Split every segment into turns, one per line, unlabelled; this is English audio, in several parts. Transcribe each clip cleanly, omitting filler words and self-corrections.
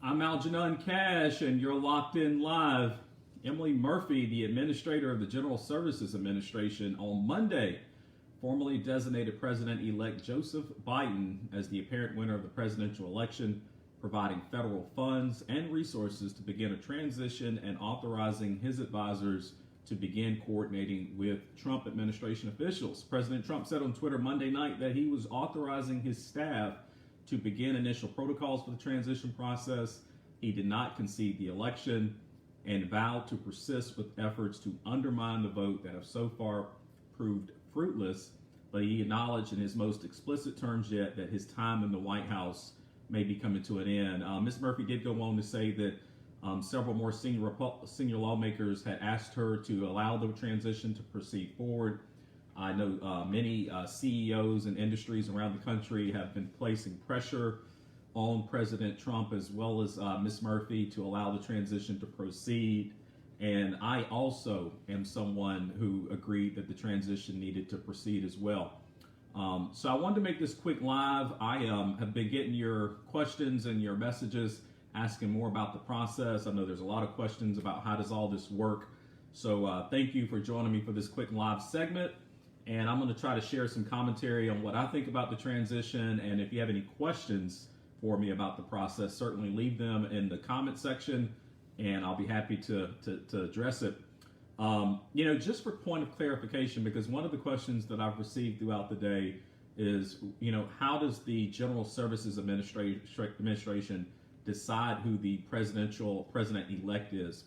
I'm Algernon Cash, and you're locked in live. Emily Murphy, the administrator of the General Services Administration, on Monday formally designated President-elect Joseph Biden as the apparent winner of the presidential election, providing federal funds and resources to begin a transition and authorizing his advisors to begin coordinating with Trump administration officials. President Trump said on Twitter Monday night that he was authorizing his staff to begin initial protocols for the transition process. He did not concede the election and vowed to persist with efforts to undermine the vote that have so far proved fruitless, but he acknowledged in his most explicit terms yet that his time in the White House may be coming to an end. Ms. Murphy did go on to say that several more senior lawmakers had asked her to allow the transition to proceed forward. I know many CEOs and industries around the country have been placing pressure on President Trump as well as Ms. Murphy to allow the transition to proceed. And I also am someone who agreed that the transition needed to proceed as well. So I wanted to make this quick live. I have been getting your questions and your messages asking more about the process. I know there's a lot of questions about how does all this work. So thank you for joining me for this quick live segment. And I'm going to try to share some commentary on what I think about the transition. And if you have any questions for me about the process, certainly leave them in the comment section and I'll be happy to address it. Just for point of clarification, because one of the questions that I've received throughout the day is, how does the General Services Administration decide who the president-elect is?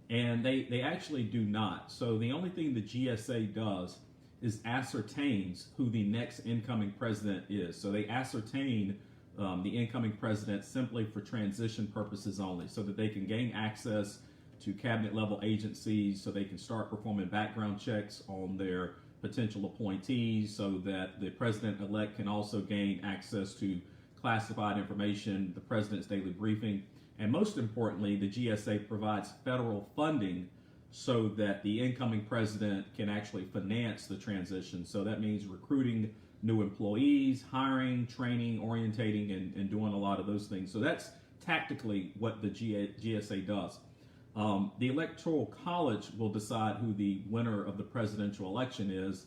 And they actually do not. So the only thing the GSA does is ascertains who the next incoming president is. So they ascertain the incoming president simply for transition purposes only, so that they can gain access to cabinet level agencies, so they can start performing background checks on their potential appointees, so that the president-elect can also gain access to classified information, the president's daily briefing, and most importantly, the GSA provides federal funding so that the incoming president can actually finance the transition. So that means recruiting new employees, hiring, training, orientating, and doing a lot of those things. So that's tactically what the GSA does. The Electoral College will decide who the winner of the presidential election is.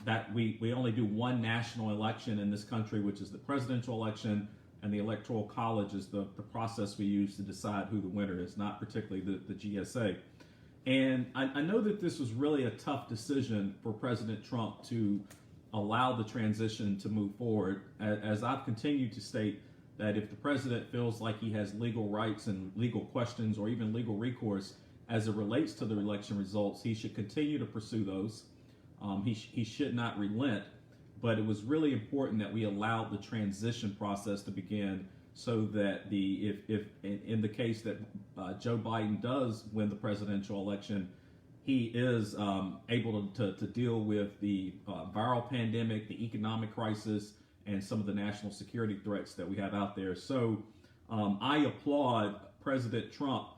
That we only do one national election in this country, which is the presidential election, and the Electoral College is the process we use to decide who the winner is, not particularly the GSA. And I know that this was really a tough decision for President Trump to allow the transition to move forward. As I've continued to state, that if the president feels like he has legal rights and legal questions or even legal recourse as it relates to the election results, he should continue to pursue those. He should not relent. But it was really important that we allowed the transition process to begin, so that if in the case that Joe Biden does win the presidential election, he is able to deal with the viral pandemic, the economic crisis, and some of the national security threats that we have out there. So I applaud President Trump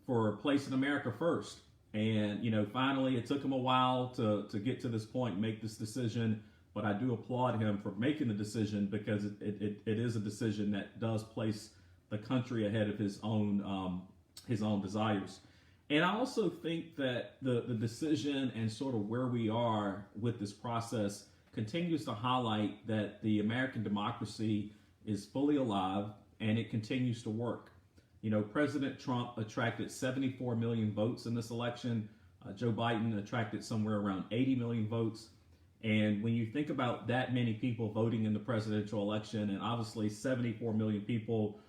for placing America first. And, finally, it took him a while to get to this point, make this decision. But I do applaud him for making the decision, because it is a decision that does place the country ahead of his own desires. And I also think that the decision and sort of where we are with this process continues to highlight that the American democracy is fully alive and it continues to work. President Trump attracted 74 million votes in this election. Joe Biden attracted somewhere around 80 million votes. And when you think about that many people voting in the presidential election, and obviously 74 million people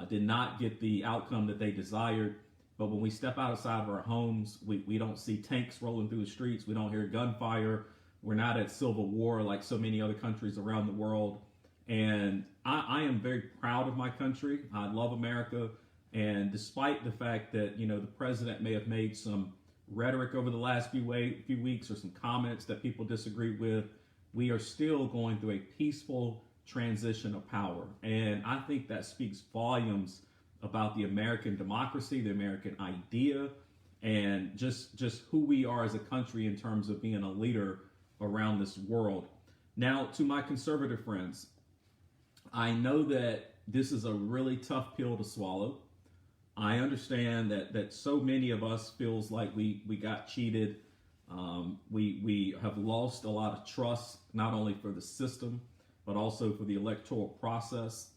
did not get the outcome that they desired. But when we step outside of our homes, we don't see tanks rolling through the streets. We don't hear gunfire. We're not at civil war like so many other countries around the world. And I am very proud of my country. I love America. And despite the fact that, the president may have made some rhetoric over the last few weeks, or some comments that people disagree with, we are still going through a peaceful transition of power. And I think that speaks volumes about the American democracy, the American idea, and just who we are as a country in terms of being a leader around this world. Now, to my conservative friends, I know that this is a really tough pill to swallow. I understand that so many of us feels like we got cheated. We have lost a lot of trust, not only for the system, but also for the electoral process.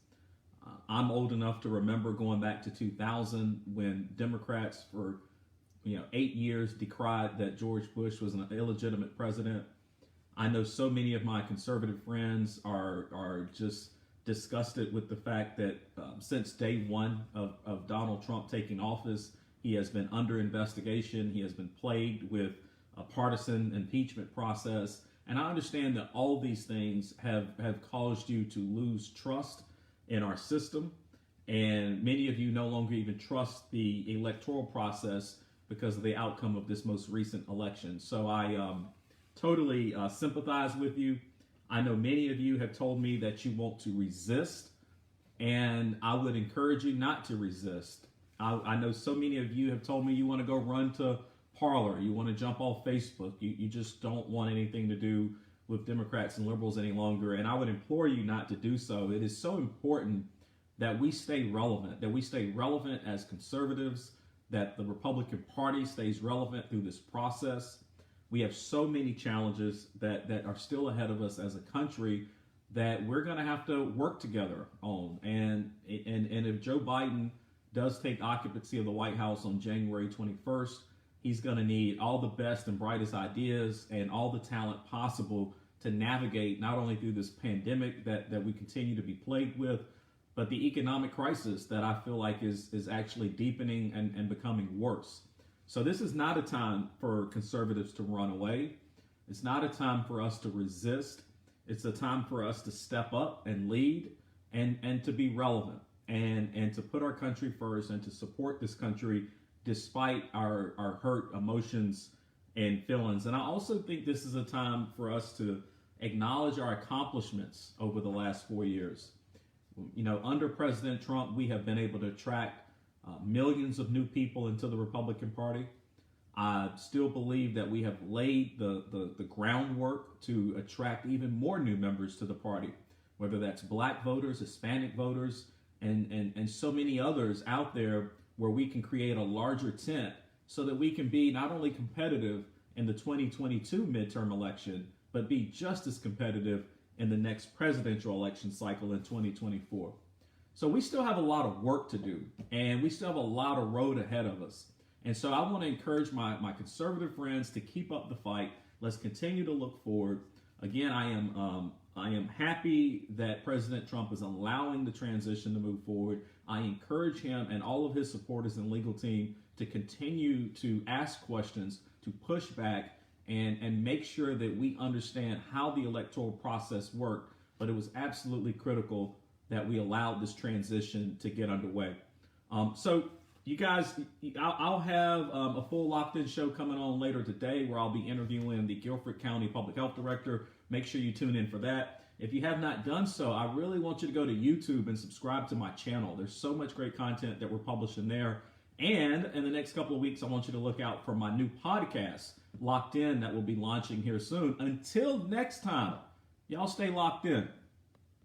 I'm old enough to remember going back to 2000 when Democrats for 8 years decried that George Bush was an illegitimate president. I know so many of my conservative friends are just disgusted with the fact that since day one of Donald Trump taking office, he has been under investigation. He has been plagued with a partisan impeachment process. And I understand that all these things have caused you to lose trust in our system. And many of you no longer even trust the electoral process because of the outcome of this most recent election. So I totally sympathize with you. I know many of you have told me that you want to resist, and I would encourage you not to resist. I know so many of you have told me you want to go run to Parler, you want to jump off Facebook, you just don't want anything to do with Democrats and liberals any longer, and I would implore you not to do so. It is so important that we stay relevant as conservatives, that the Republican Party stays relevant through this process. We have so many challenges that are still ahead of us as a country that we're going to have to work together on. And if Joe Biden does take occupancy of the White House on January 21st, he's going to need all the best and brightest ideas and all the talent possible to navigate not only through this pandemic that we continue to be plagued with, but the economic crisis that I feel like is actually deepening and becoming worse. So this is not a time for conservatives to run away. It's not a time for us to resist. It's a time for us to step up and lead and to be relevant and to put our country first and to support this country despite our hurt emotions and feelings. And I also think this is a time for us to acknowledge our accomplishments over the last 4 years. Under President Trump, we have been able to attract millions of new people into the Republican Party. I still believe that we have laid the groundwork to attract even more new members to the party, whether that's Black voters, Hispanic voters, and so many others out there where we can create a larger tent so that we can be not only competitive in the 2022 midterm election, but be just as competitive in the next presidential election cycle in 2024. So we still have a lot of work to do, and we still have a lot of road ahead of us. And so I want to encourage my conservative friends to keep up the fight. Let's continue to look forward. Again, I am happy that President Trump is allowing the transition to move forward. I encourage him and all of his supporters and legal team to continue to ask questions, to push back, and make sure that we understand how the electoral process worked. But it was absolutely critical that we allowed this transition to get underway. So you guys, I'll have a full Locked In show coming on later today where I'll be interviewing the Guilford County Public Health Director. Make sure you tune in for that. If you have not done so, I really want you to go to YouTube and subscribe to my channel. There's so much great content that we're publishing there. And in the next couple of weeks, I want you to look out for my new podcast, Locked In, that will be launching here soon. Until next time, y'all stay locked in.